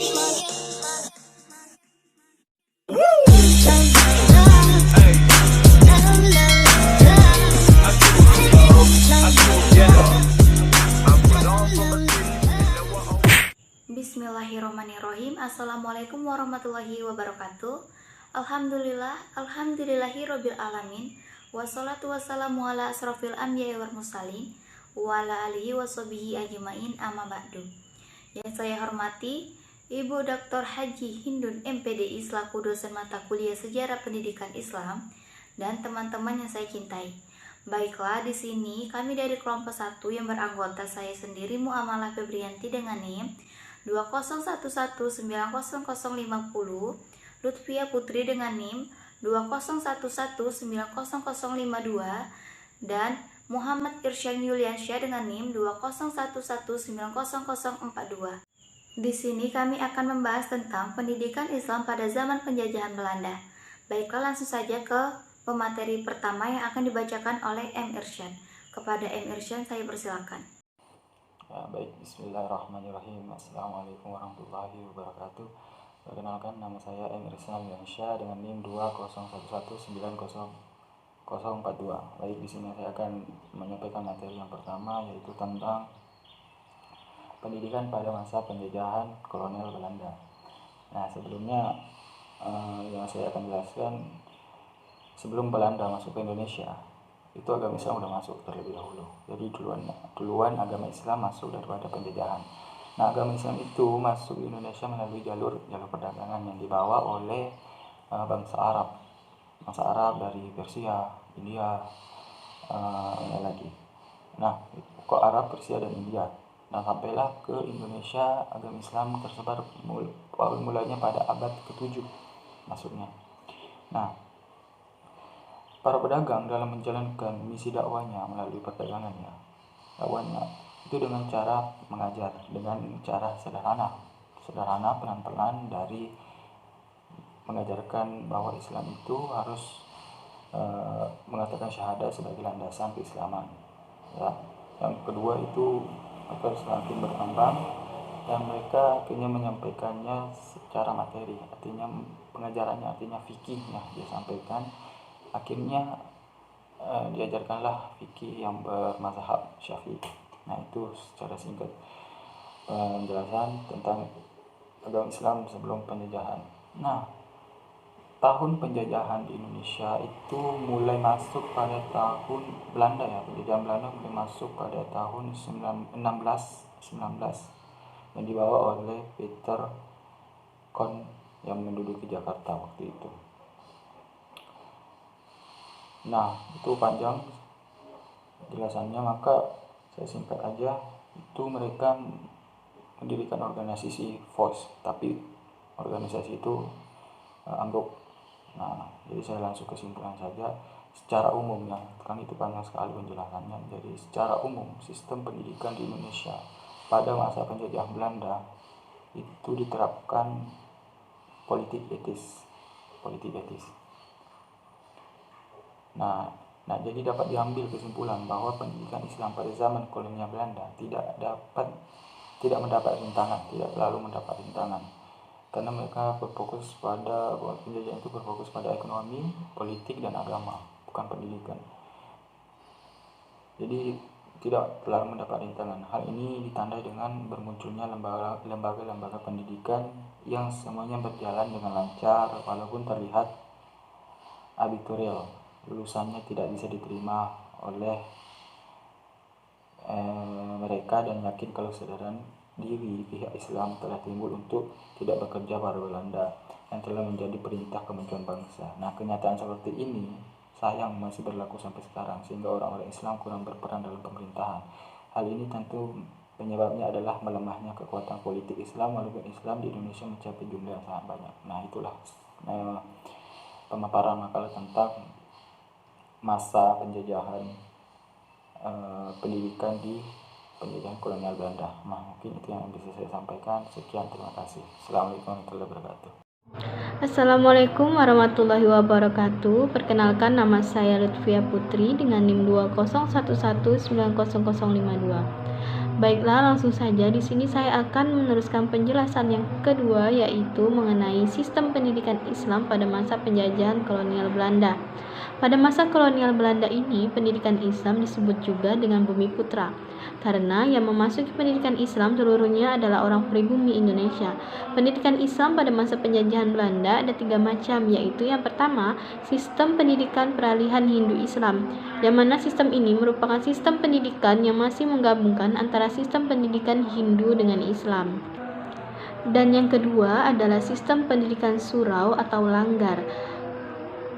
Bismillahirrahmanirrahim. Assalamualaikum warahmatullahi wabarakatuh. Alhamdulillahirabbil alamin. Wassalatu wassalamu ala asrofil anbiya'i wal mursalin wa ala alihi washabihi ajmain, amma ba'du. Yang saya hormati Ibu Dr. Haji Hindun MPDI selaku dosen mata kuliah Sejarah Pendidikan Islam dan teman-teman yang saya cintai. Baiklah, di sini kami dari kelompok 1 yang beranggota saya sendiri Muamalah Febrianti dengan NIM 20119050, Lutfia Putri dengan NIM 20119052, dan Muhammad Irsyad Yuliansyah dengan NIM 20119042. Di sini kami akan membahas tentang pendidikan Islam pada zaman penjajahan Belanda. Baiklah, langsung saja ke pemateri pertama yang akan dibacakan oleh M. Irsyad. Kepada M. Irsyad saya persilakan. Baik, bismillahirrahmanirrahim. Assalamualaikum warahmatullahi wabarakatuh. Perkenalkan, nama saya M. Irsyad Yuliansyah dengan NIM 20119042. Baik, di sini saya akan menyampaikan materi yang pertama, yaitu tentang pendidikan pada masa penjajahan kolonial Belanda. Nah, sebelumnya yang saya akan jelaskan, sebelum Belanda masuk ke Indonesia, itu agama Islam sudah masuk terlebih dahulu. Jadi duluan agama Islam masuk daripada penjajahan. Nah, agama Islam itu masuk di Indonesia melalui jalur perdagangan yang dibawa oleh bangsa Arab dari Persia, India, lagi. Nah, kok Arab, Persia, dan India. Nah, sampailah ke Indonesia agama Islam tersebar mulanya pada abad ke-7 masuknya. Nah, para pedagang dalam menjalankan misi dakwahnya melalui perdagangannya, itu dengan cara mengajar, dengan cara sederhana, pelan-pelan, dari mengajarkan bahwa Islam itu harus mengatakan syahadat sebagai landasan keislaman. Ya. Yang kedua itu akan semakin berkembang dan mereka akhirnya menyampaikannya secara materi, artinya pengajarannya, artinya fikihnya dia sampaikan. Akhirnya diajarkanlah fikih yang bermazhab Syafi'i. Nah, itu secara singkat penjelasan tentang agama Islam sebelum penjajahan. Nah, tahun penjajahan di Indonesia itu mulai masuk pada tahun Belanda, ya. Penjajahan Belanda mulai masuk pada tahun 1619 yang dibawa oleh Peter Kon yang menduduki Jakarta waktu itu. Nah, itu panjang jelasannya, maka saya singkat aja. Itu mereka mendirikan organisasi FOS, tapi organisasi itu ambruk. Nah, jadi saya langsung kesimpulan saja. Secara umum, ya, kan itu panjang sekali penjelasannya. Jadi secara umum sistem pendidikan di Indonesia pada masa penjajahan Belanda itu diterapkan politik etis. Nah, jadi dapat diambil kesimpulan bahwa pendidikan Islam pada zaman kolonial Belanda tidak mendapat rintangan, tidak selalu mendapat rintangan, karena mereka berfokus pada penjajahan itu berfokus pada ekonomi, politik, dan agama, bukan pendidikan. Jadi tidak selalu mendapat rintangan. Hal ini ditandai dengan bermunculnya lembaga-lembaga pendidikan yang semuanya berjalan dengan lancar, walaupun terlihat editorial. Lulusannya tidak bisa diterima oleh mereka dan yakin kalau kesadaran diri pihak Islam telah timbul untuk tidak bekerja pada Belanda yang telah menjadi perintah kemajuan bangsa. Nah, kenyataan seperti ini sayang masih berlaku sampai sekarang, sehingga orang-orang Islam kurang berperan dalam pemerintahan. Hal ini tentu penyebabnya adalah melemahnya kekuatan politik Islam, walaupun Islam di Indonesia mencapai jumlah yang sangat banyak. Nah, itulah pemaparan makalah tentang masa penjajahan pendidikan di penjajahan kolonial Belanda. Nah, mungkin itu yang bisa saya sampaikan. Sekian, terima kasih. Assalamualaikum warahmatullahi wabarakatuh. Assalamualaikum warahmatullahi wabarakatuh. Perkenalkan, nama saya Lutfia Putri dengan NIM 20119052. Baiklah, langsung saja di sini saya akan meneruskan penjelasan yang kedua, yaitu mengenai sistem pendidikan Islam pada masa penjajahan kolonial Belanda. Pada masa kolonial Belanda ini, pendidikan Islam disebut juga dengan Bumi Putra, karena yang memasuki pendidikan Islam seluruhnya adalah orang pribumi Indonesia. Pendidikan Islam pada masa penjajahan Belanda ada 3 macam, yaitu yang pertama, sistem pendidikan peralihan Hindu-Islam, yang mana sistem ini merupakan sistem pendidikan yang masih menggabungkan antara sistem pendidikan Hindu dengan Islam. Dan yang kedua adalah sistem pendidikan surau atau langgar.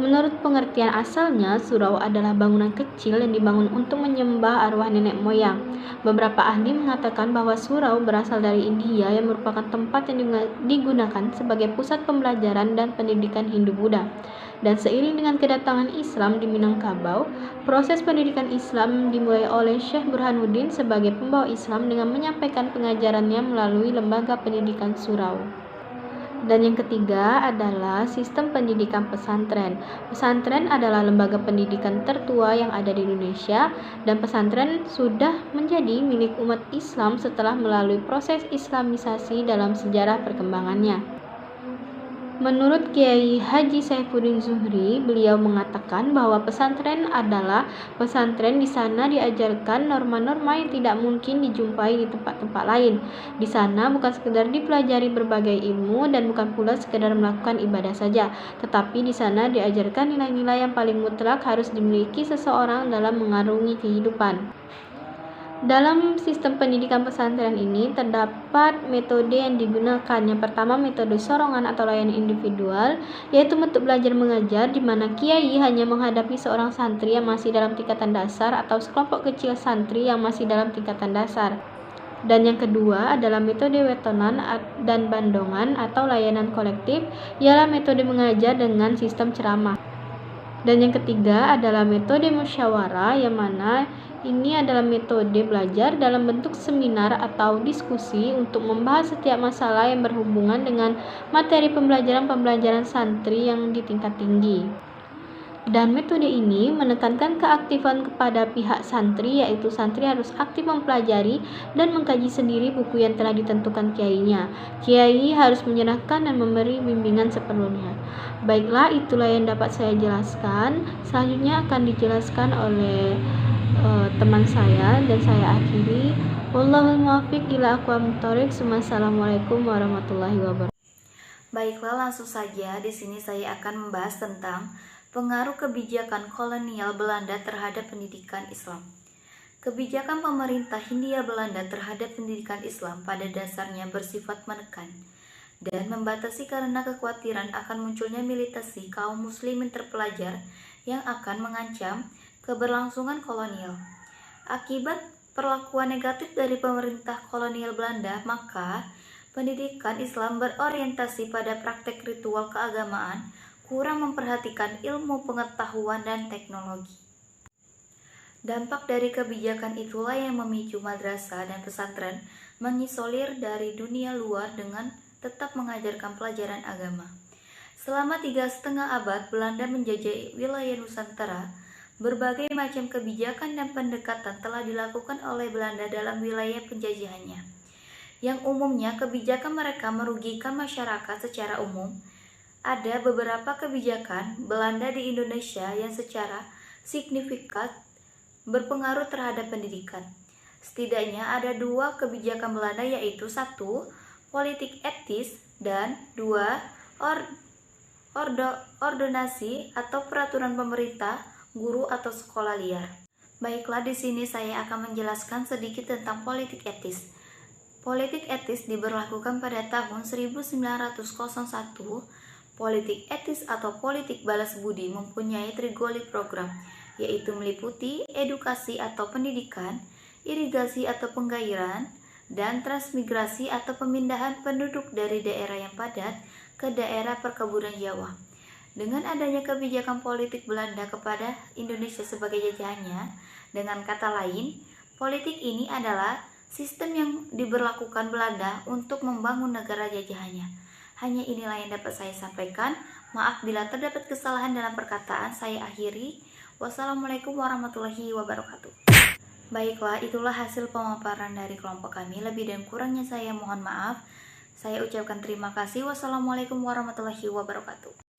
Menurut pengertian asalnya, surau adalah bangunan kecil yang dibangun untuk menyembah arwah nenek moyang. Beberapa ahli mengatakan bahwa surau berasal dari India yang merupakan tempat yang digunakan sebagai pusat pembelajaran dan pendidikan Hindu-Buddha. Dan seiring dengan kedatangan Islam di Minangkabau, proses pendidikan Islam dimulai oleh Syekh Burhanuddin sebagai pembawa Islam dengan menyampaikan pengajarannya melalui lembaga pendidikan surau. Dan yang ketiga adalah sistem pendidikan pesantren. Pesantren adalah lembaga pendidikan tertua yang ada di Indonesia, dan pesantren sudah menjadi milik umat Islam setelah melalui proses islamisasi dalam sejarah perkembangannya. Menurut Kiai Haji Saifuddin Zuhri, beliau mengatakan bahwa pesantren adalah pesantren di sana diajarkan norma-norma yang tidak mungkin dijumpai di tempat-tempat lain. Di sana bukan sekedar dipelajari berbagai ilmu dan bukan pula sekedar melakukan ibadah saja, tetapi di sana diajarkan nilai-nilai yang paling mutlak harus dimiliki seseorang dalam mengarungi kehidupan. Dalam sistem pendidikan pesantren ini terdapat metode yang digunakan. Yang pertama, metode sorongan atau layanan individual, yaitu bentuk belajar mengajar di mana kiai hanya menghadapi seorang santri yang masih dalam tingkatan dasar atau sekelompok kecil santri yang masih dalam tingkatan dasar. Dan yang kedua adalah metode wetonan dan bandongan atau layanan kolektif, ialah metode mengajar dengan sistem ceramah. Dan yang ketiga adalah metode musyawarah, yang mana ini adalah metode belajar dalam bentuk seminar atau diskusi untuk membahas setiap masalah yang berhubungan dengan materi pembelajaran santri yang di tingkat tinggi. Dan metode ini menekankan keaktifan kepada pihak santri, yaitu santri harus aktif mempelajari dan mengkaji sendiri buku yang telah ditentukan kiainya. Kiai harus menyerahkan dan memberi bimbingan seperlunya. Baiklah, itulah yang dapat saya jelaskan. Selanjutnya akan dijelaskan oleh teman saya, dan saya akhiri. Wallahul muwaffiq ila aqwamit thoriq. Assalamualaikum warahmatullahi wabarakatuh. Baiklah, langsung saja di sini saya akan membahas tentang pengaruh kebijakan kolonial Belanda terhadap pendidikan Islam. Kebijakan pemerintah Hindia Belanda terhadap pendidikan Islam pada dasarnya bersifat menekan dan membatasi karena kekhawatiran akan munculnya militansi kaum muslimin terpelajar yang akan mengancam keberlangsungan kolonial. Akibat perlakuan negatif dari pemerintah kolonial Belanda, maka pendidikan Islam berorientasi pada praktek ritual keagamaan, kurang memperhatikan ilmu pengetahuan dan teknologi. Dampak dari kebijakan itulah yang memicu madrasah dan pesantren mengisolir dari dunia luar dengan tetap mengajarkan pelajaran agama. Selama 3,5 abad Belanda menjajah wilayah Nusantara, berbagai macam kebijakan dan pendekatan telah dilakukan oleh Belanda dalam wilayah penjajahannya. Yang umumnya kebijakan mereka merugikan masyarakat secara umum. Ada beberapa kebijakan Belanda di Indonesia yang secara signifikan berpengaruh terhadap pendidikan. Setidaknya ada 2 kebijakan Belanda, yaitu 1. Politik etis, dan 2. Ordonasi atau peraturan pemerintah guru atau sekolah liar. Baiklah, di sini saya akan menjelaskan sedikit tentang politik etis. Politik etis diberlakukan pada tahun 1901. Politik etis atau politik balas budi mempunyai 3 program, yaitu meliputi edukasi atau pendidikan, irigasi atau penggairan, dan transmigrasi atau pemindahan penduduk dari daerah yang padat ke daerah perkebunan Jawa. Dengan adanya kebijakan politik Belanda kepada Indonesia sebagai jajahannya, dengan kata lain, politik ini adalah sistem yang diberlakukan Belanda untuk membangun negara jajahannya. Hanya inilah yang dapat saya sampaikan. Maaf bila terdapat kesalahan dalam perkataan. Saya akhiri. Wassalamualaikum warahmatullahi wabarakatuh. Baiklah, itulah hasil pemaparan dari kelompok kami. Lebih dan kurangnya saya mohon maaf. Saya ucapkan terima kasih. Wassalamualaikum warahmatullahi wabarakatuh.